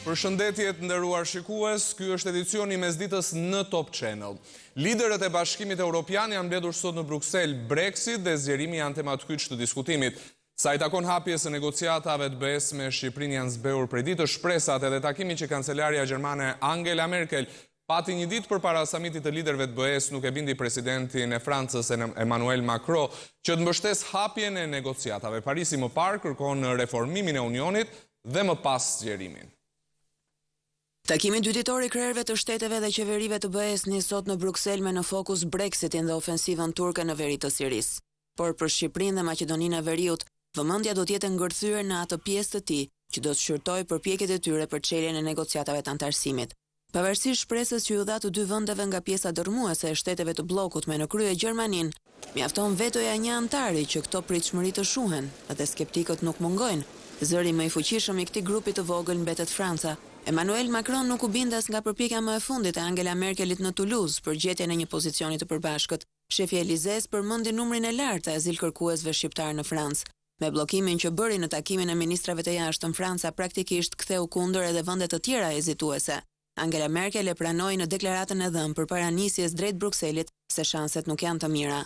Përshëndetje të nderuar shikues, ky është edicioni i mesditës në Top Channel. Liderët e Bashkimit Evropian janë mbledhur sot në Bruksel. Brexit dhe zgjerimi janë temat kyç të diskutimit. Sa i takon hapjes së negociatave të BE-s me Shqipërinë janë zbehur prej ditës shpresat edhe takimi që kancelaria gjermane Angela Merkel pati një ditë përpara samitit të liderëve të BE-s nuk e bindi presidentin e Francës Emmanuel Macron që të mbështes hapjen e negociatave. Parisi më parë kërkon reformimin e Unionit dhe më pas zgjerimin. Takimi dyditor i krerëve të shteteve dhe qeverive të BE-s nis sot në Bruksel me në fokus Brexitin dhe ofensivën turke në veri të Sirisë. Por për Shqipërinë dhe Maqedoninë e Veriut, vëmendja do të jetë ngërthyer në atë pjesë të tij që do të shqyrtojë përpjekjet e tyre për çeljen e negociatave të antarësimit. Pavarësisht shpresës që ju dha të dy vendeve nga pjesa dërmuese e shteteve të bllokut me në krye Gjermaninë, mjafton vetoja një antari që këto pritshmëri të shuhen, dhe skeptikët nuk mungojnë. Zëri më i fuqishëm i këtij grupi të vogël mbetet Franca. Emmanuel Macron nuk u bindas nga përpjekja më e fundit e Angela Merkelit në Toulouse për gjetjen e një pozicioni të përbashkët. Shefi i Elizes përmendi numrin e lartë të azilkërkuesve shqiptar në Francë. Me bllokimin që bëri në takimin e ministrave të jashtëm, Franca praktikisht ktheu kundër edhe vende të tjera hezituese. Angela Merkel e pranoi në deklaratën e dhënë përpara nisjes drejt Brukselit se shanset nuk janë të mira.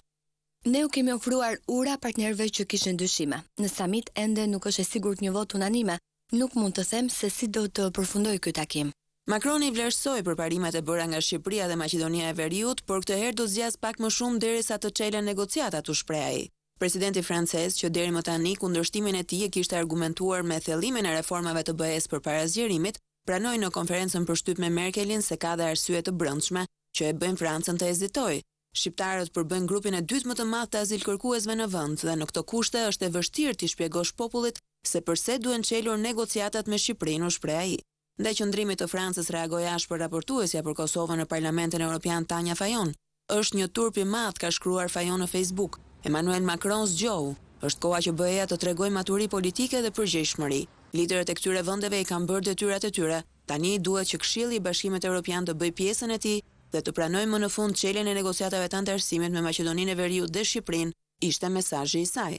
Ne u kemi ofruar ura partnerëve që kishin dyshime. Në samit ende nuk është e sigurt një vot unanime. Nuk mund të them se si do të përfundoj ky takim. Macron i vlerësoi përparimet e bëra nga Shqipëria dhe Maqedonia e Veriut, por këtë herë do zgjas pak më shumë derisa të çelen negociatat, u shpreh ai. Presidenti francez, që deri më tani kundërshtimin e tij e kishte argumentuar me thellimin e reformave të BE-s përpara zgjerimit, pranoi në konferencën për shtyp me Merkelin se ka dhe arsye të brendshme që e bëjnë Francën të hezitojë. Shqiptarët përbëjnë grupin e dytë më të madh të azilkërkuesve në vend dhe në këto kushte është e vështirë t'i shpjegosh popullit se përse duhen çelur negociatat me Shqipërinë, u shpreh ai. Ndaj qëndrimit të Francës reagoi ashpër raportuesja për Kosovën në Parlamentin Evropian Tanja Fajon. Është një turp i madh, ka shkruar Fajon në Facebook. Emmanuel Macron zgjohu. Është koha që BE-ja të tregojë maturi politike dhe përgjegjshmëri. Liderët e këtyre vendeve i kanë bërë detyrat e tyre. Tani duhet që Këshilli i Bashkimit Evropian të bëjë pjesën e tij dhe të pranojë më në fund çeljen e negociatave të antarësimit me Maqedoninë e Veriut dhe Shqipërinë, ishte mesazhi i saj.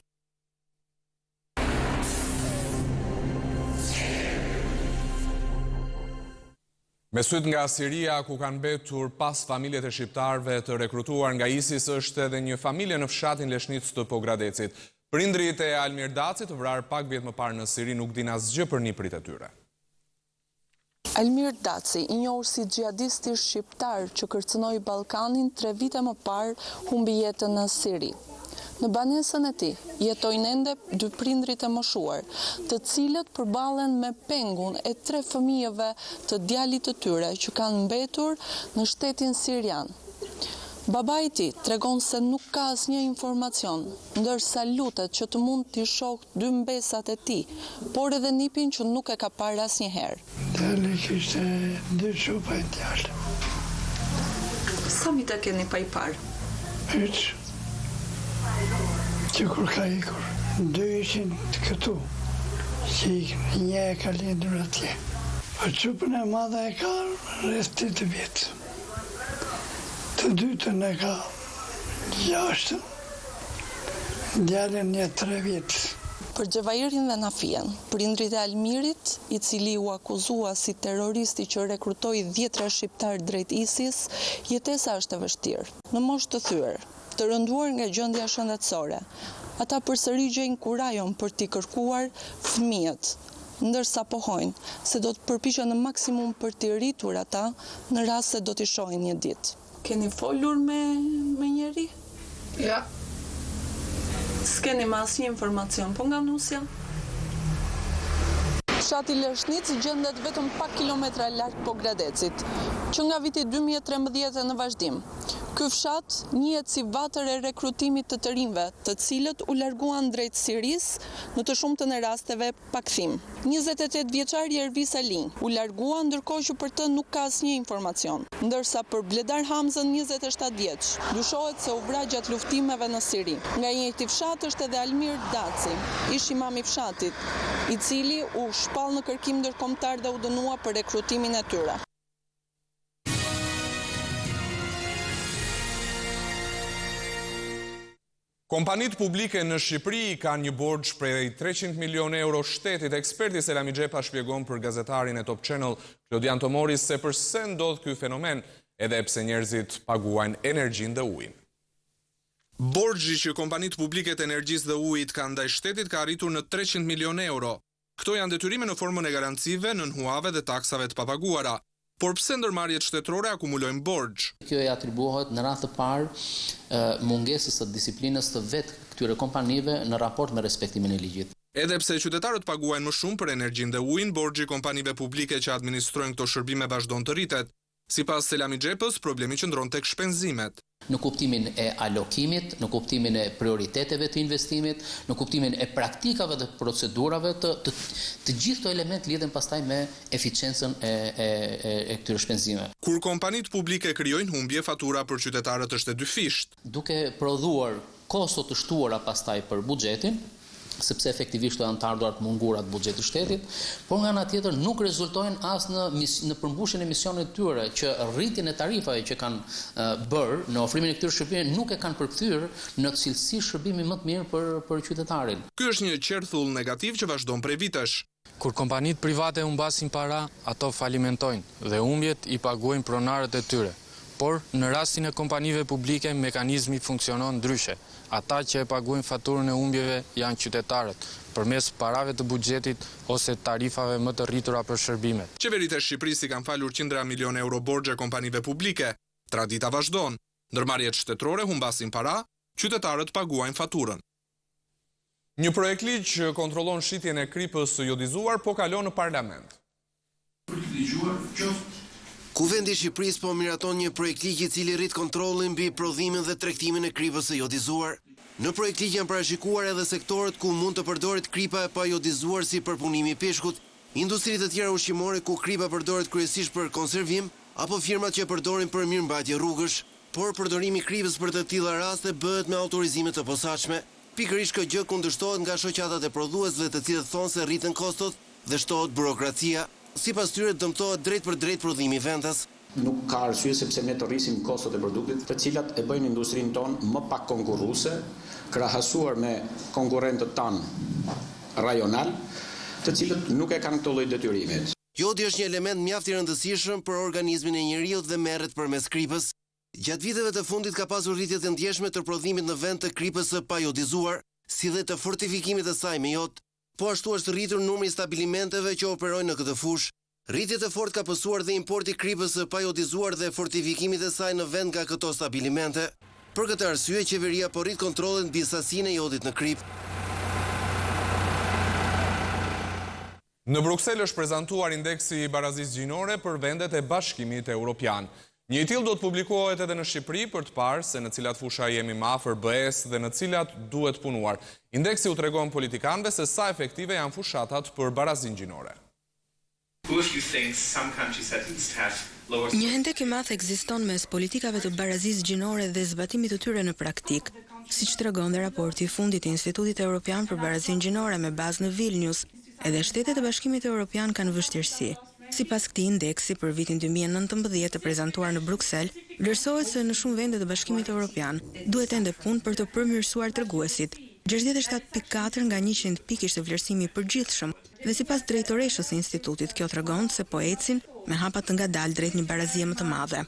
Me syt nga Siria, ku kanë mbetur pas familjet e shqiptarëve të rekrutuar nga ISIS, është edhe një familje në fshatin Leshnic të Pogradecit. Prindrit e Almir Dacit, vrarë pak vjet më parë në Siri, nuk din asgjë për niprit e tyre. Almir Daci, i njohur si xhihadisti shqiptar që kërcënoi Ballkanin 3 vite më parë, humbi jetën në Siri. Në banesën e tij jetojnë ende dy prindrit e moshuar, të cilët përballen me pengun e 3 fëmijëve të djalit të tyre që kanë mbetur në shtetin sirian. Babai i tij tregon se nuk ka asnjë informacion, ndërsa lutet që të mund t'i shohë 2 mbesat e tij, por edhe nipin që nuk e ka parë asnjëherë. Djali kishte 2 çupa djalë. Sa mi të keni pa i parë? Hyç. Që kur ka ikur, 2 ishin këtu, që një e ka lindur atje. Për çupën e madhe e ka rreth 8 vjet. Të dytën e ka 6, djalin një 3 vjet. Për Xhevairin dhe Nafien, prindrit e Almirit, i cili u akuzua si terroristi që rekrutoi 10 shqiptar drejt ISIS, jetesa është e vështirë. Në moshë të thyer, të rënduar nga gjendja shëndetësore, ata përsëri gjejnë kurajon për t'i kërkuar fëmijët, ndërsa pohojnë se do të përpiqen në maksimum për t'i rritur ata në rast se do t'i shohin një ditë. Keni folur me njeri? Ja. S'keni më asnjë informacion, po nga nusja? Fshati Leshnic gjendet vetëm pak kilometra larg Pogradecit, që nga viti 2013 në vazhdim. Ky fshat njihet si vatër e rekrutimit të rinjve, të cilët u larguan drejt Sirisë në të shumtën e rasteve pa kthim. 28 vjeçari Ervis Alin u largua ndërkohë që për të nuk ka asnjë informacion, ndërsa për Bledar Hamzën 27 vjeç, dyshohet se u vra gjatë luftimeve në Siri. Nga i njëjti fshat është edhe Almir Daci, ish imam i fshatit, i cili u shpall në kërkim ndërkombëtar dhe u dënua për rekrutimin e tyre. Kompanitë publike në Shqipëri kanë një borxh prej 300 milion euro shtetit. Eksperti Selami Xhepa shpjegon për gazetarin e Top Channel Klodian Tomori se përse ndodh ky fenomen edhe pse njerëzit paguajnë energjinë dhe ujin. Borxhi që kompanitë publike të energjisë dhe ujit kanë ndaj shtetit ka arritur në 300 milion euro. Këto janë detyrime në formën e garancive, nënhuave dhe taksave të papaguara. Por pse ndërmarrjet shtetërore akumulojnë borxh? Kjo i atribuohet në radhë të parë mungesës së disiplinës të vetë këtyre kompanive në raport me respektimin e ligjit. Edhe pse qytetarët paguajnë më shumë për energjinë dhe ujin, borxhi kompanive publike që administrojnë këto shërbime vazhdon të rritet. Sipas Selami Xhepës, problemi qëndron tek shpenzimet. Në kuptimin e alokimit, në kuptimin e prioriteteve të investimit, në kuptimin e praktikave dhe procedurave të gjithë këto element lidhen pastaj me eficiencën e këtyre shpenzimeve. Kur kompanitë publike krijojnë humbje, fatura për qytetarët është e dyfisht. Duke prodhuar kosto të shtuara pastaj për buxhetin, sepse efektivisht janë të ardhurat mungurat buxhetit shtetit, por nga ana tjetër nuk rezultojnë as në përmbushjen e misionit tyre që rritjen e tarifave që kanë bërë në ofrimin e këtyre shërbimeve nuk e kanë përkthyer në cilësi shërbimi më të mirë për qytetarin. Ky është një qerthull negativ që vazhdon prej vitesh. Kur kompanitë private humbasin para, ato falimentojnë dhe humbjet i paguajnë pronarët e tyre. Por në rastin e kompanive publike mekanizmi funksionon ndryshe. Ata që e paguajnë faturën e humbjeve janë qytetarët, përmes parave të buxhetit ose tarifave më të rritura për shërbimet. Qeveritë e Shqipërisë i kanë falur qindra milion euro borxhe kompanive publike. Tradita vazhdon. Ndërmarrjet shtetërore humbasin para, qytetarët paguajnë faturën. Një projekt ligj që kontrollon shitjen e kripës së jodizuar po kalon në parlament. Kuvendi i Shqipërisë po miraton një projekt ligj i cili rrit kontrollin mbi prodhimin dhe tregtimin e kripës së jodizuar. Në projekt ligj janë parashikuar edhe sektorët ku mund të përdoret kripa e pajodizuar si përpunimi i peshkut, industritë të tjera ushqimore ku kripa përdoret kryesisht për konservim, apo firmat që përdorin për mirëmbajtje rrugësh, por përdorimi i kripës për të tilla raste bëhet me autorizime të posaçme. Pikërisht kjo gjë kundërshtohet nga shoqatat e prodhuesve, të cilët thonë se rriten kostot dhe shtohet burokracia. Sipas tyre dëmtohet drejt për drejt prodhimi vendas. Nuk ka arsye sepse ne të rrisim kostot e produktit, të cilat e bëjnë industrinë tonë më pak konkurruese, krahasuar me konkurrentët tanë rajonal, të cilët nuk e kanë këto lloj detyrimet. Jodi është një element mjaft i rëndësishëm për organizmin e njerëzit dhe merret përmes kripës. Gjatë viteve të fundit ka pasur rritje të ndjeshme të prodhimit në vend të kripës së pajodizuar, si dhe të fortifikimit të saj me jod. Po ashtu është rritur numri i stabilimenteve që operojnë në këtë fushë. Rritje të fortë ka pësuar dhe importi kripës së pajodizuar dhe fortifikimit e saj në vend nga këto stabilimente. Për këtë arsye, qeveria po rrit kontrollin mbi sasinë e jodit në krip. Në Bruksel është prezantuar indeksi i barazisë gjinore për vendet e Bashkimit Evropian. Një i tillë do të publikohet edhe në Shqipëri për të parë se në cilat fusha jemi më afër BE-s dhe në cilat duhet punuar. Indeksi u tregon politikanëve se sa efektive janë fushatat për barazinë gjinore. Një hendek i madh ekziston mes politikave të barazisë gjinore dhe zbatimit të tyre në praktik, siç tregon dhe raporti i fundit i Institutit Evropian për Barazinë Gjinore me bazë në Vilnius. Edhe shtetet e Bashkimit Evropian kanë vështirësi. Sipas këtij indeksi për vitin 2019 të prezantuar në Bruksel, vlerësohet se në shumë vende të Bashkimit Evropian duhet ende punë për të përmirësuar treguesit. 67.4 nga 100 pikë ishte vlerësimi i përgjithshëm dhe sipas drejtoreshës së institutit kjo tregon se po ecin me hapa të ngadalë drejt një barazie më të madhe.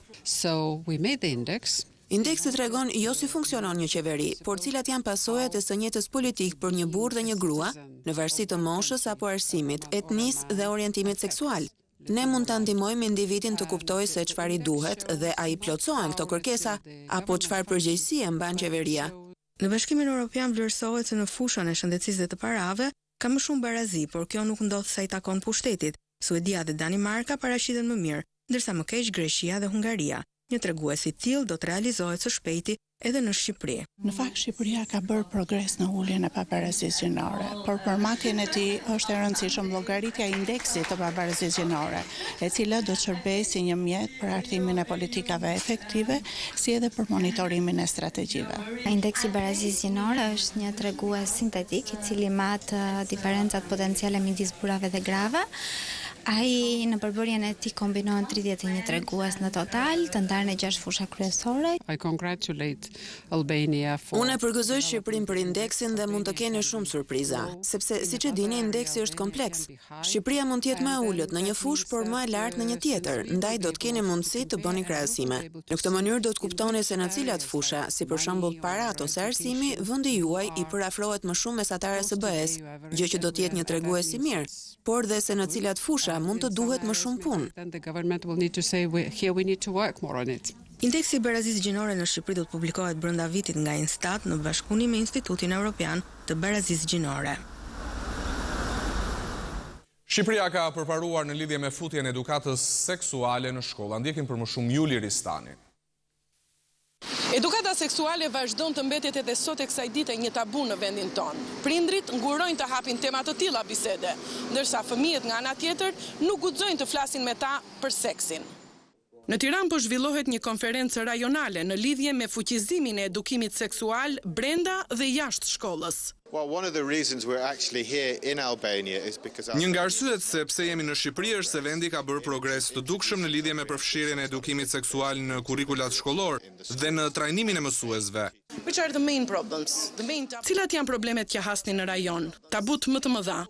Indeksi tregon jo si funksionon një qeveri, por cilat janë pasojat e së njëjtës politik për një burrë dhe një grua, në varësi të moshës apo arsimit, etnisë dhe orientimit seksual. Ne mund të ndihmojmë individin të kuptojë se çfarë i duhet dhe a i plotësohen këto kërkesa apo çfarë përgjegjësie mban qeveria. Në Bashkimin Evropian vlerësohet se në fushën e shëndetësisë dhe të parave ka më shumë barazi, por kjo nuk ndodh sa i takon pushtetit. Suedia dhe Danimarka paraqiten më mirë, ndërsa më keq Greqia dhe Hungaria. Një tregues i tillë do të realizohet së shpejti edhe në Shqipëri. Në fakt Shqipëria ka bërë progres në uljen e pabarazisë gjinore, por përmatjen e tij është e rëndësishme llogaritja e indeksit të pabarazisë gjinore, e cila do të shërbejë si një mjet për hartimin e politikave efektive, si edhe për monitorimin e strategjive. Indeksi i barazisë gjinore është një tregues sintetik i cili mat diferencat potenciale midis burrave dhe grave. Ai në përbërjen e tij kombinon 31 tregues në total, të ndarë në 6 fusha kryesore. I congratulate Albania for. Unë përgëzoj Shqipërinë për indeksin dhe mund të keni shumë surpriza, sepse siç e dini indeksi është kompleks. Shqipëria mund të jetë më e ulët në një fushë, por më e lartë në një tjetër, ndaj do të keni mundësi të bëni krahasime. Në këtë mënyrë do të kuptoni se në cilat fusha, si për shembull parat ose arsimi, vendi juaj i përafrohet më shumë mesatarës së BE-s, gjë që do të jetë një tregues i mirë, por dhe se në cilat fusha mund të duhet më shumë punë. Indeksi i barazisë gjinore në Shqipëri do të publikohet brenda vitit nga Instat në bashkëpunim me Institutin Evropian të Barazisë Gjinore. Shqipëria ka përparuar në lidhje me futjen e edukatës seksuale në shkolla. Ndjekim për më shumë Juli Ristani. Edukata seksuale vazhdon të mbetet edhe sot e kësaj dite një tabu në vendin tonë. Prindrit ngurojnë të hapin tema të tilla bisede, ndërsa fëmijët nga ana tjetër nuk guxojnë të flasin me ta për seksin. Në Tiranë po zhvillohet një konferencë rajonale në lidhje me fuqizimin e edukimit seksual brenda dhe jashtë shkollës. Një nga arsyet se pse jemi në Shqipëri është se vendi ka bërë progres të dukshëm në lidhje me përfshirjen e edukimit seksual në kurrikulat shkollor dhe në trajnimin e mësuesve. Cilat janë problemet që hasni në rajon? Tabut më të mëdha?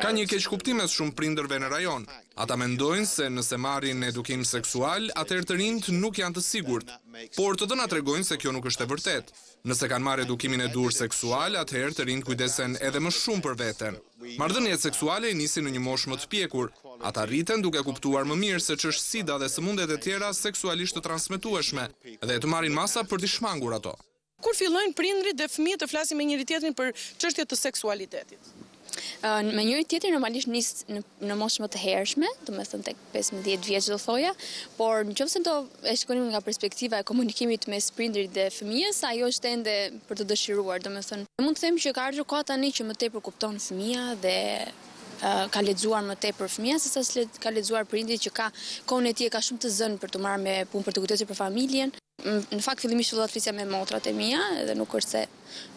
Ka një keqkuptim mes shumë prindërve në rajon. Ata mendojnë se nëse marrin edukim seksual, atëherë të rinjt nuk janë të sigurt. Por të na tregojnë se kjo nuk është e vërtet. Nëse kanë marrë edukimin e dur seksual, atëherë të rinjt kujdesen edhe më shumë për veten. Marrëdhëniet seksuale nisin në një moshë më të pjekur. Ata rriten duke kuptuar më mirë se ç'është sida dhe sëmundjet e tjera seksualisht të transmetueshme dhe të marrin masa për të shmangur ato. Kur fillojnë prindrit dhe fëmijët të flasin me njëri tjetrin për çështjet të seksualitetit? Me njëri tjetër normalisht nis në moshë më të hershme, domethënë tek 15 vjeç do thoja, por nëse do e shikonim nga perspektiva e komunikimit mes prindrit dhe fëmijës, ajo është ende për të dëshiruar, domethënë. Mund të them që ka ardhur koha tani që më tepër kupton fëmia dhe ka lexuar më tepër fëmia sesa ka lexuar prindi që ka kohën e tij ka shumë të zënë për të marrë me punë për të kujdesur për familjen. Në fakt fillimisht fillova të flisja me motrat e mia dhe nuk është se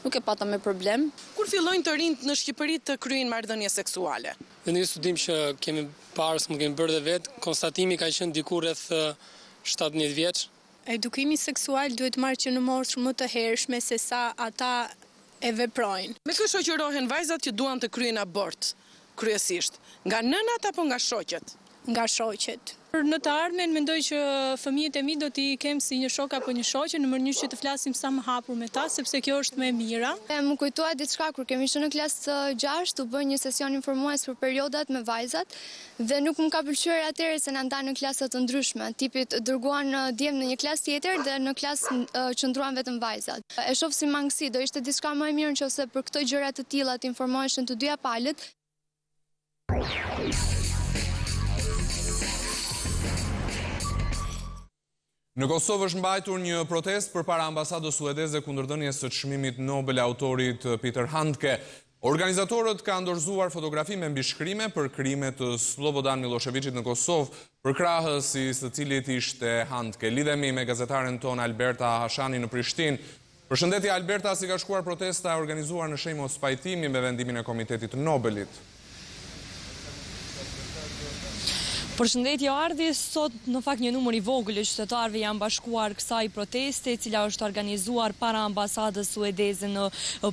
nuk e pata me problem. Kur fillojnë të rinjt në Shqipëri të kryejnë marrëdhënie seksuale? Në një studim që kemi parë, më kemi bërë dhe vetë, konstatimi ka qenë diku rreth 17 vjeç. Edukimi seksual duhet marrë që në moshë më të hershme se sa ata e veprojnë. Me kë shoqërohen vajzat që duan të kryejnë abort? Kryesisht, nga nënat apo nga shoqet? Nga shoqet. Në të ardhmen mendoj që fëmijët e mi do t'i kem si një shok apo një shoqe në mënyrë që të flasim sa më hapur me ta, sepse kjo është më e mira. Më kujtoa diçka kur kemi qenë në klasë 6, u bë një sesion informues për periodat me vajzat dhe nuk më ka pëlqyer atëherë se na ndanë në klasa të ndryshme, tipit dërguan djem në një klasë tjetër dhe në klasë qëndruan vetëm vajzat. E shoh si mangësi, do ishte diçka më e mirë nëse për këto gjëra të tilla të informoheshin të dyja palët. Në Kosovë është mbajtur një protest përpara ambasadës suedeze kundër dhënies së çmimit Nobel autorit Peter Handke. Organizatorët kanë dorëzuar fotografi me mbishkrime për krimet të Slobodan Miloševićit në Kosovë, për krahës i së cilit ishte Handke. Lidhemi me gazetaren ton Alberta Hashani në Prishtinë. Përshëndetje Alberta, si ka shkuar protesta e organizuar në shenjë mos pajtimi me vendimin e Komitetit të Nobelit? Përshëndetje Ardi, sot në fakt një numër i vogël i qytetarëve janë bashkuar kësaj proteste, e cila është organizuar para ambasadës suedeze në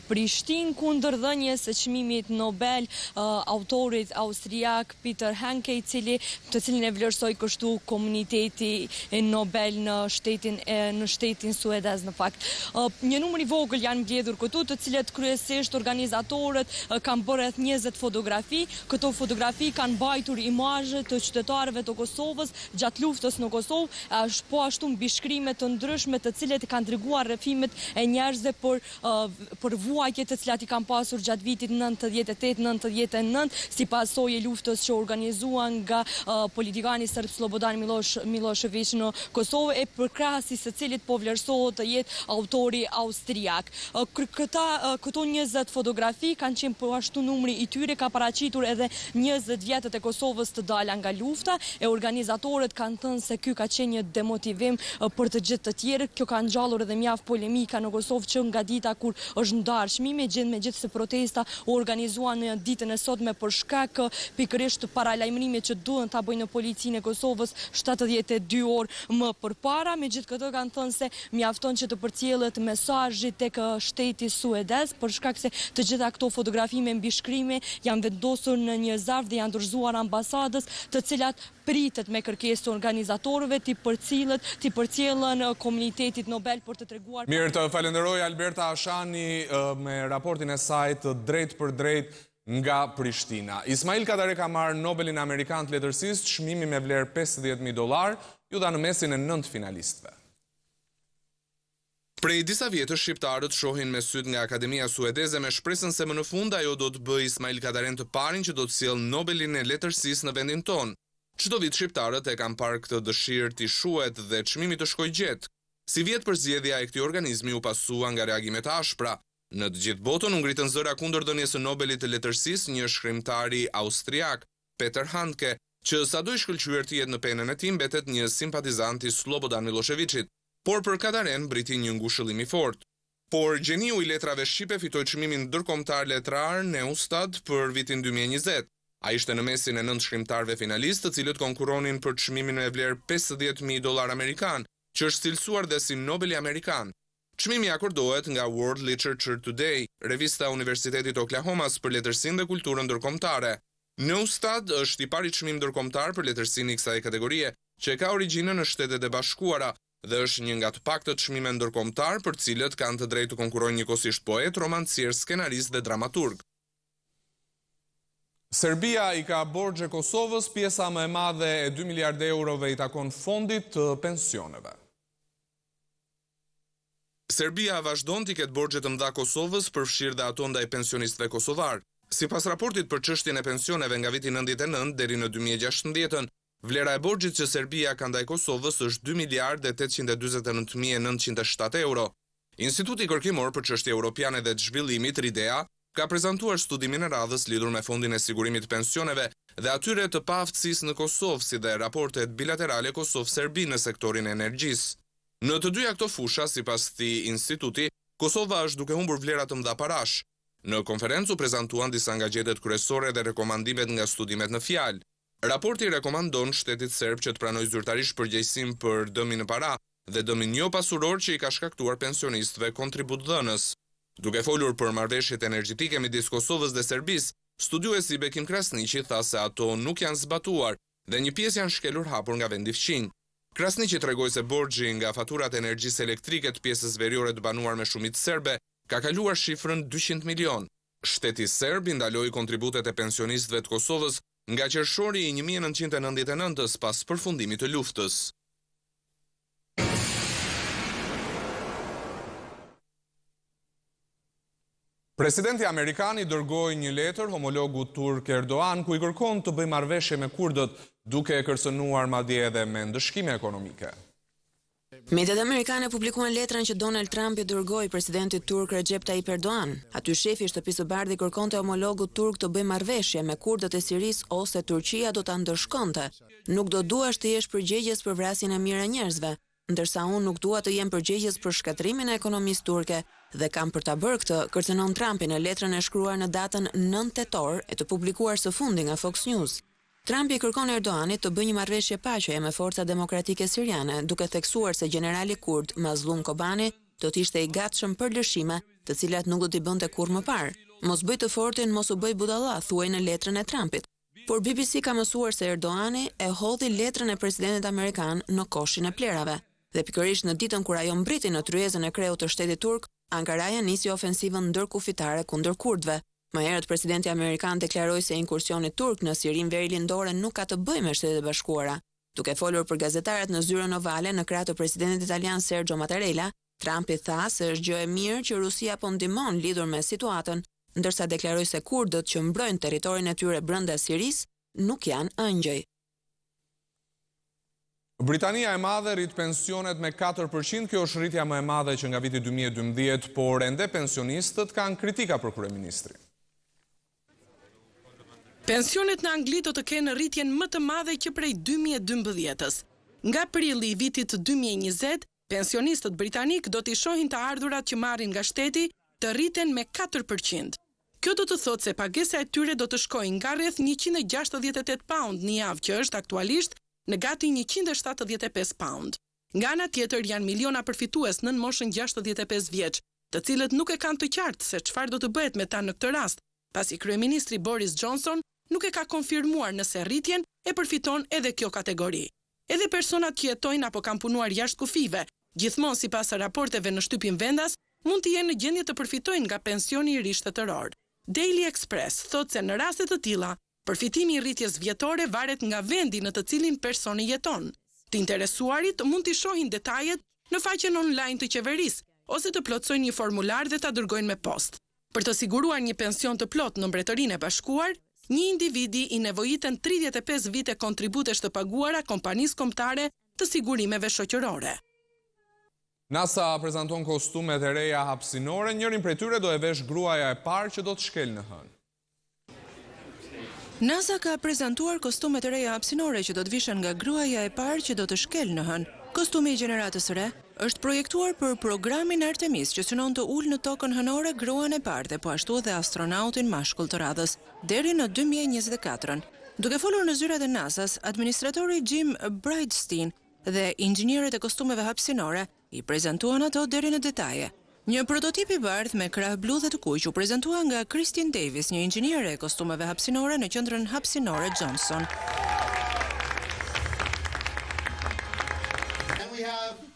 Prishtinë kundër dhënies së çmimit Nobel autorit austriak Peter Handke, të cilin e vlerësoi kështu komuniteti Nobel në shtetin suedez në fakt. Një numër i vogël janë mbledhur këtu, të cilët kryesisht organizatorët kanë bërë rreth 20 fotografi. Këto fotografi kanë mbajtur imazhe të qytetarëve të Kosovës gjatë luftës në Kosovë, po ashtu mbishkrime të ndryshme të cilet kanë treguar rrëfimet e njerëzve për vuajtjet të cilat i kanë pasur gjatë vitit 98-99 si pasojë e luftës që organizuan nga politikani serb Slobodan Milošević në Kosovë, e përkrahësi së cilit po vlerësohet të jetë autori austriak. Këto 20 fotografi kanë qenë po ashtu numri i tyre ka paraqitur edhe 20 vjetët e Kosovës të dala nga lufta. lufta, e organizatorët kanë thënë se ky ka qenë një demotivim për të gjithë të tjerë. Kjo ka ngjallur edhe mjaft polemika në Kosovë që nga dita kur është ndarë çmimi, megjithëse protesta u organizuan në ditën e sotme për shkak pikërisht të paralajmërimit që duhen ta bëjnë në policinë e Kosovës 72 orë më përpara. Megjithatë kanë thënë se mjafton që të përcjellet mesazhi tek shteti suedez për shkak se të gjitha këto fotografi me mbishkrime janë vendosur në një zarf dhe janë dorëzuar ambasadës, të cilat pritet me kërkesë të organizatorëve të përcjellën komunitetit Nobel për të treguar. Mirë, të falenderoj Alberta Ashani me raportin e saj të drejt për drejt nga Prishtina. Ismail Kadare ka marrë Nobelin Amerikan të letërsisë, çmimi me vlerë $50.000, ju dha në mesin e 9 finalistëve. Prej disa vjetësh shqiptarët shohin me syt nga Akademia Suedeze me shpresën se më në fund ajo do të bëjë Ismail Kadaren të parin që do të sjellë Nobelin e letërsisë në vendin tonë. Çdo vit shqiptarët e kanë parë këtë dëshirë të shuhet dhe çmimi të shkojë gjetë. Si vjet përzgjedhja e këtij organizmi u pasua nga reagimet ashpra. Në të gjithë botën u ngritën zëra kundër dhënies së Nobelit të letërsisë një shkrimtari austriak, Peter Handke, që sado i shkëlqyer të jetë në penën e tij mbetet një simpatizant i Slobodan Miloševićit. Por për Kadaren briti një ngushëllim i fortë. Por gjeniu i letrave shqipe fitoi çmimin ndërkombëtar letrar Neustad për vitin 2020. Ai ishte në mesin e 9 shkrimtarëve finalistë, të cilët konkurronin për çmimin me vlerë $50.000 amerikan, që është cilësuar dhe si Nobeli amerikan. Çmimi akordohet nga World Literature Today, revista Universitetit Oklahomas për letërsinë dhe kulturën ndërkombëtare. Neustad është i pari çmim ndërkombëtar për letërsinë i kësaj kategorie, që ka origjinën në Shtetet e Bashkuara dhe është një nga të paktët çmime ndërkombëtar për cilët kanë të drejtë të konkurrojnë njëkohësisht poet, romancier, skenarist dhe dramaturg. Serbia i ka borxhe Kosovës, pjesa më e madhe e 2 miliardë eurove i takon fondit të pensioneve. Serbia vazhdon t'i ketë borxhe të mëdha Kosovës, përfshirë dhe ato ndaj pensionistëve kosovar. Sipas raportit për çështjen e pensioneve nga viti 99 deri në 2016, vlera e borxhit që Serbia ka ndaj Kosovës është 2 miliardë 849.907 euro. Instituti Kërkimor për Çështje Europiane dhe të Zhvillimit, RIDEA, ka prezantuar studimin e radhës lidhur me Fondin e Sigurimit të Pensioneve dhe atyre të paaftësisë në Kosovë, si dhe raportet bilaterale Kosovë-Serbi në sektorin e energjisë. Në të dyja këto fusha, sipas këtij instituti, Kosova është duke humbur vlera të mëdha parash. Në konferencë u prezantuan disa nga gjethet kryesore dhe rekomandimet nga studimet në fjalë. Raporti rekomandon shtetit serb që të pranojë zyrtarisht përgjegjësinë për dëmin në para dhe dëmin jo pasuror që i ka shkaktuar pensionistëve kontributdhënës. Duke folur për marrëveshjet energjetike midis Kosovës dhe Serbisë, studiuesi Bekim Krasniqi tha se ato nuk janë zbatuar dhe një pjesë janë shkelur hapur nga vendi fqinj. Krasniqi tregoi se borxhi nga faturat e energjisë elektrike të pjesës veriore të banuar me shumicë serbe ka kaluar shifrën 200 milion. Shteti serb i ndaloi kontributet e pensionistëve të Kosovës nga qershori i 1999-s pas përfundimit të luftës. Presidenti amerikan i dërgoi një letër homologut turk Erdogan ku i kërkon të bëjë marrëveshje me kurdët, duke e kërcënuar madje edhe me ndëshkime ekonomike. Mediat amerikane publikuan letrën që Donald Trump i dërgoi presidentit turk Recep Tayyip Erdogan. Aty shefi i Shtëpisë së Bardhë kërkonte homologut turk të bëjë marrëveshje me kurdët e Sirisë ose Turqia do ta ndëshkonte. Nuk do duash të jesh përgjegjës për vrasjen e mijëra njerëzve, ndërsa unë nuk dua të jem përgjegjës për shkatrimin e ekonomisë turke dhe kam për ta bërë këtë, kërcënon Trumpi në letrën e shkruar në datën 9 tetor e të publikuar së fundi nga Fox News. Trumpi kërkon Erdoganit të bëjë një marrëveshje paqeje me forcat demokratike siriane, duke theksuar se generali kurd Mazlum Kobani do të ishte i gatshëm për lëshime, të cilat nuk do t'i bënte kurrë më parë. Mos bëj të fortin, mos u bëj budalla, thuaj në letrën e Trumpit. Por BBC ka mësuar se Erdogani e hodhi letrën e presidentit amerikan në koshin e plerave. Dhe pikërisht në ditën kur ajo mbriti në tryezën e kreut të shtetit turk, Ankaraja nisi ofensivën ndërkufitare kundër kurdëve. Më herët presidenti amerikan deklaroi se inkursioni turk në Sirinë verilindore nuk ka të bëjë me Shtetet e Bashkuara. Duke folur për gazetarët në zyrën ovale në krah të presidentit italian Sergio Mattarella, Trumpi tha se është gjë e mirë që Rusia po ndihmon lidhur me situatën, ndërsa deklaroi se kurdët që mbrojnë territorin e tyre brenda Sirisë nuk janë ëngjëj. Britania e Madhe rrit pensionet me 4%, kjo është rritja më e madhe që nga viti 2012, por ende pensionistët kanë kritika për kryeministrin. Pensionet në Angli do të kenë rritjen më të madhe që prej 2012-ës. Nga prilli i vitit 2020, pensionistët britanik do t'i shohin të ardhurat që marrin nga shteti të rriten me 4%. Kjo do të thotë se pagesa e tyre do të shkojë nga rreth 168 pound në javë që është aktualisht në gati 175 pound. Nga ana tjetër janë miliona përfitues nën moshën 65 vjeç, të cilët nuk e kanë të qartë se çfarë do të bëhet me ta në këtë rast, pasi kryeministri Boris Johnson nuk e ka konfirmuar nëse rritjen e përfiton edhe kjo kategori. Edhe personat që jetojnë apo kanë punuar jashtë kufive, gjithmonë sipas raporteve në shtypin vendas, mund të jenë në gjendje të përfitojnë nga pensioni i ri shtetëror. Daily Express thotë se në raste të tilla, përfitimi i rritjes vjetore varet nga vendi në të cilin personi jeton. Të interesuarit mund t'i shohin detajet në faqen online të qeverisë ose të plotësojnë një formular dhe ta dërgojnë me postë. Për të siguruar një pension të plotë në Mbretërinë e Bashkuar, një individi i nevojiten 35 vite kontributesh të paguara kompanisë kombëtare të sigurimeve shoqërore. NASA prezanton kostumet e reja hapësinore, njërin prej tyre do e vesh gruaja e parë që do të shkel në hënë. NASA ka prezantuar kostumet e reja hapësinore që do të vishen nga gruaja e parë që do të shkel në hënë. Kostumi i gjeneratës së re është projektuar për programin Artemis që synon të ulë në tokën hënore gruan e parë dhe po ashtu edhe astronautin mashkull të radhës deri në 2024. Duke folur në zyrat e NASA-s, administratori Jim Bridenstine dhe inxhinierët e kostumeve hapësinore i prezantuan ato deri në detaje. Një prototip i bardhë me krah blu dhe të kuq u prezantua nga Christine Davis, një inxhiniere e kostumeve hapësinore në qendrën hapësinore Johnson.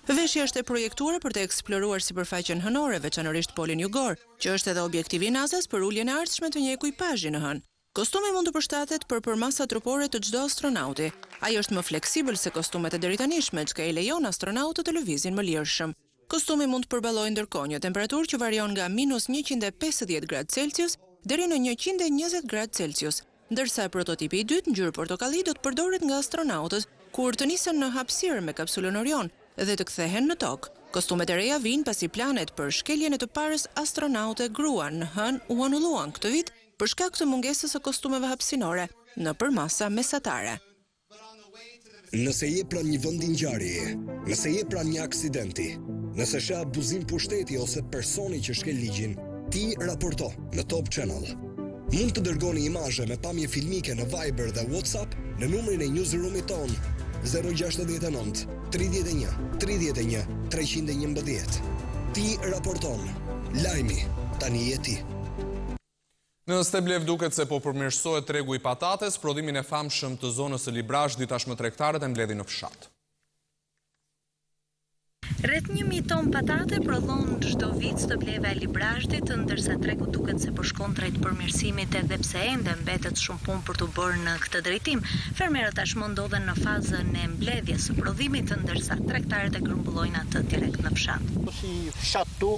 Veshja është e projektuar për të eksploruar sipërfaqen hënore, veçanërisht polin jugor, që është edhe objektivi i NASA-s për uljen e ardhshme të një ekipazhi në hënë. Kostumi mund të përshtatet për masa trupore të çdo astronauti. Ai është më fleksibël se kostumet e deritanishme, që i lejon astronautët të lëvizin më lirshëm. Kostumi mund të përballojë ndërkohë një temperaturë që varion nga -150 gradë Celsius deri në 120 gradë Celsius, ndërsa prototipi i dytë, ngjyrë portokalli, do të përdoret nga astronautët kur të nisen në hapësirë me kapsulën Orion dhe të kthehen në tokë. Kostumet e reja vijnë pasi planet për shkeljen e të parës astronaute grua në hënë u anulluan këtë vit për shkak të mungesës së kostumeve hapësinore nëpër masa mesatare. Nëse je pranë një vendi ngjarjeje, nëse je pranë një aksidenti, nëse sheh abuzim pushteti ose personi që shkel ligjin, ti raporto në Top Channel. Mund të dërgoni imazhe me pamje filmike në Viber dhe WhatsApp në numrin e newsroomit ton 069 31 31 311. Ti raporton. Lajmi tani je ti. Në Steblev duket se po përmirësohet tregu i patates, prodhimin e famshëm të zonës së Librazhdit tashmë tregtarët e mbledhin në fshat. Rreth 1000 ton patate prodhon çdo vit Stebleva e Librazhdit, ndërsa tregu duket se po shkon drejt përmirësimit edhe pse ende mbetet shumë punë për të bërë në këtë drejtim. Fermerët tashmë ndodhen në fazën e mbledhjes së prodhimit, ndërsa tregtarët e grumbullojnë atë direkt në fshat. Si fshat tu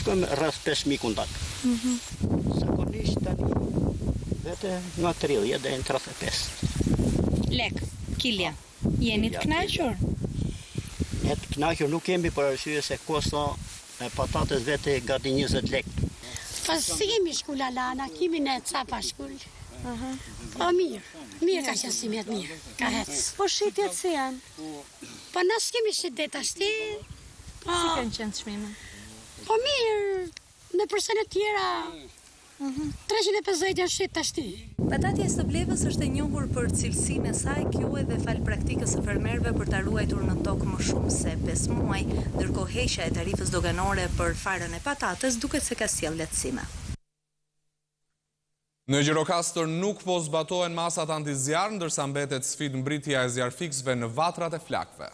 shkojmë rreth 5000 kundat. Zakonisht tani vetë nga 30 deri në 35. Lek, kilja. Jeni të kënaqur? Ne të kënaqur nuk kemi për arsye se kosto e patates vetë gati 20 lekë. Si kemi shkull alana, kemi në ca pa shkull. Po mirë ka qenë simet mirë, ka hec. Po shitjet si janë? Po nësë kemi shitet ashti. Si kanë qenë çmime? Po mirë, në përsen e tjera 350 janë shit ashti. Patatja e Steblevës është e njohur për cilësinë e saj, kjo edhe fal praktikës së fermerëve për ta ruajtur në tokë më shumë se 5 muaj, ndërkohë heqja e tarifës doganore për farën e patates duket se ka sjell lehtësime. Në Gjirokastër nuk po zbatohen masat antizjarr, ndërsa mbetet sfidë mbritja e zjarfiksve në vatrat e flakëve.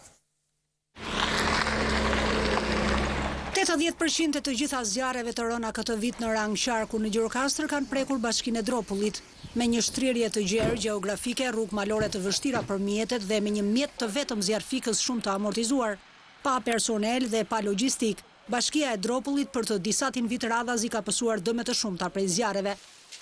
80% të gjitha zjarreve të rëna këtë vit në rang qarku në Gjirokastër kanë prekur bashkinë e Dropullit, me një shtrirje të gjerë gjeografike, rrugë malore të vështira për mjetet dhe me një mjet të vetëm zjarfikës shumë të amortizuar, pa personel dhe pa logjistik. Bashkia e Dropullit për të disatin vit radhazi ka pësuar dëme të shumta prej zjarreve.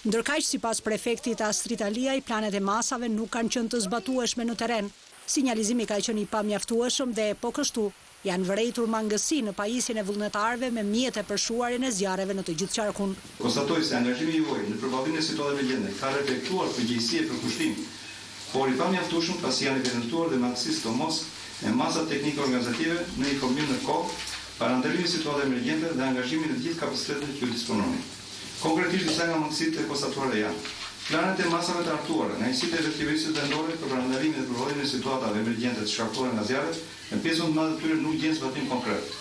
Ndërkaq, sipas prefektit Astrid Aliaj, planet e masave nuk kanë qenë të zbatueshme në terren. Sinjalizimi ka qenë i pamjaftueshëm dhe po kështu janë vërejtur mangësi në pajisjen e vullnetarëve me mjete për shuarjen e zjarreve në të gjithë qarkun. Konstatoj se angazhimi juaj në përballimin e situatave emergjente ka reflektuar përgjegjësi e përkushtim, por i pamjaftueshëm pasi janë evidentuar dhe mangësi sidomos e masat teknike organizative në informim në kohë para ndërlimit situatave emergjente dhe angazhimin e gjithë kapacitetet që ju dispononi. Konkretisht disa nga mangësitë e konstatuara janë: planet e masave të artuara nga njësitë e qeverisë vendore për parandalimin dhe përballimin e situatave emergjente të shkaktuara nga zjarret, në pjesën më të tyre nuk gjen zbatim konkret.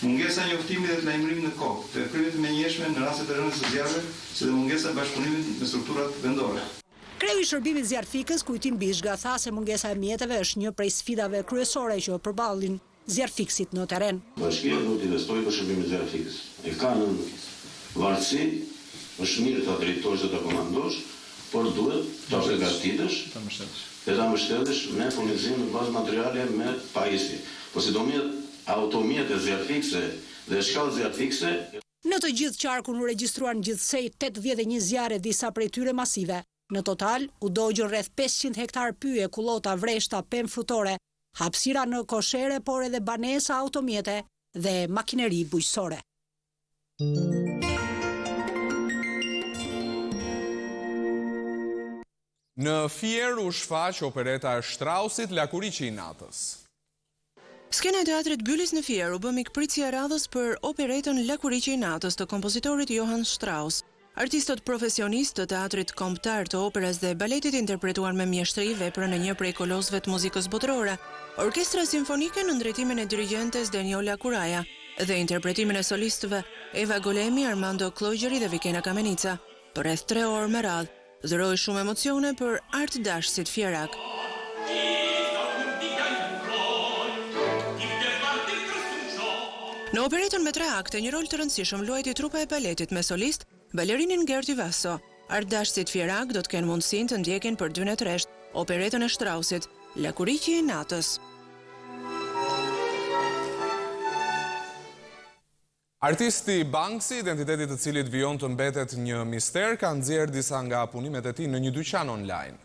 Mungesa e njoftimit dhe të lajmërimit në kohë, të veprimeve të menjëhershme në raste të rënies së zjarreve, si dhe mungesa e bashkëpunimit me strukturat vendore. Kreu i shërbimit zjarfikës Kujtim Bishga tha se mungesa e mjeteve është një prej sfidave kryesore që përballin zjarfikësit në terren. Bashkia duhet të investojë për shërbimin e zjarfikës. E ka në varësi, është mirë ta drejtosh dhe ta komandosh, por duhet ta përgatitesh dhe ta mbështetësh me furnizim në bazë materiale me pajisje. Po sidomos automjete zjarfikëse dhe shkallë zjarfikëse. Në të gjithë qarkun u regjistruan gjithsej 81 zjarre, disa prej tyre masive. Në total u dogjën rreth 500 hektar pyje, kullota, vreshta, pemë frutore, hapësira në koshere, por edhe banesa, automjete dhe makineri bujqësore. Në Fier u shfaq opereta e Strausit, Lakuriqi i natës. Skena e teatrit Byllis në Fier u bë mikpritësia e radhës për operetën Lakuriqi i natës të kompozitorit Johann Strauss. Artistët profesionistë të teatrit kombëtar, të operës dhe baletit interpretuan me mjeshtri veprën e një prej kolosëve të muzikës botërore, orkestra simfonike në drejtimin e dirigjentes Deniola Kuraja dhe interpretimin e solistëve Eva Golemi, Armando Klogjeri dhe Vikena Kamenica. Për rreth 3 orë me radhë, dhëroi shumë emocione për art dashësit fierak. Në operetën me 3 akte, një rol të rëndësishëm luajti trupa e baletit me solist balerinin Gerti Vasso. Ardashësit fierak do të kenë mundësinë të ndjekin për 2 tresht operetën e Straussit, Lakuriqi i natës. Artisti Banksy, identiteti të cilit vijon të mbetet një mister, ka nxjerrë disa nga punimet e tij në një dyqan online.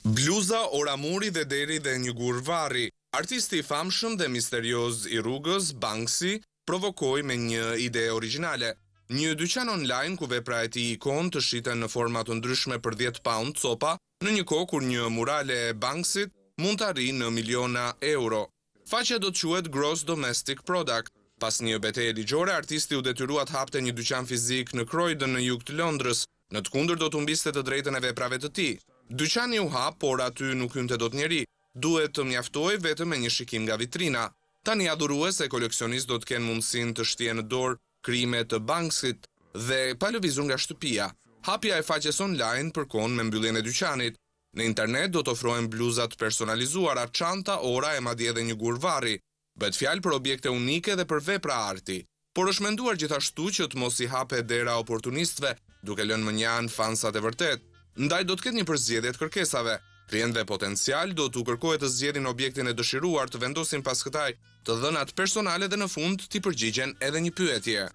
Bluza, oramuri dhe deri dhe një gur varri. Artisti i famshëm dhe misterioz i rrugës, Banksy, provokoi me një ide origjinale. Një dyqan online ku vepra e tij ikon të shiten në forma të ndryshme për 10 pound copa, në një kohë kur një murale e Banksyt mund të arrijë në miliona euro. Faqja do të quhet Gross Domestic Product. Pas një betejë ligjore, artisti u detyrua të hapte një dyqan fizik në Croydon në jug të Londrës. Në të kundërt do të humbiste të drejtën e veprave të tij. Dyqani u hap, por aty nuk hynte dot njeri. Duhet të mjaftojë vetëm me një shikim nga vitrina. Tani adhurues e koleksionist do të kenë mundësinë të shtijë në dorë krime të Banksyt dhe pa lëvizur nga shtëpia. Hapja e faqes online përkon me mbylljen e dyqanit. Në internet do të ofrohen bluzat personalizuara, çanta, ora e madje edhe një gur varri. Bëhet fjalë për objekte unike dhe për vepra arti. Por është menduar gjithashtu që të mos i hape dera oportunistëve, duke lënë mënjan fansat e vërtet. Ndaj do të ketë një përzgjedhje të kërkesave. Klientëve potencial do t'u kërkohet të zgjedhin objektin e dëshiruar, të vendosin pas kësaj të dhënat personale dhe në fund t'i përgjigjen edhe një pyetje.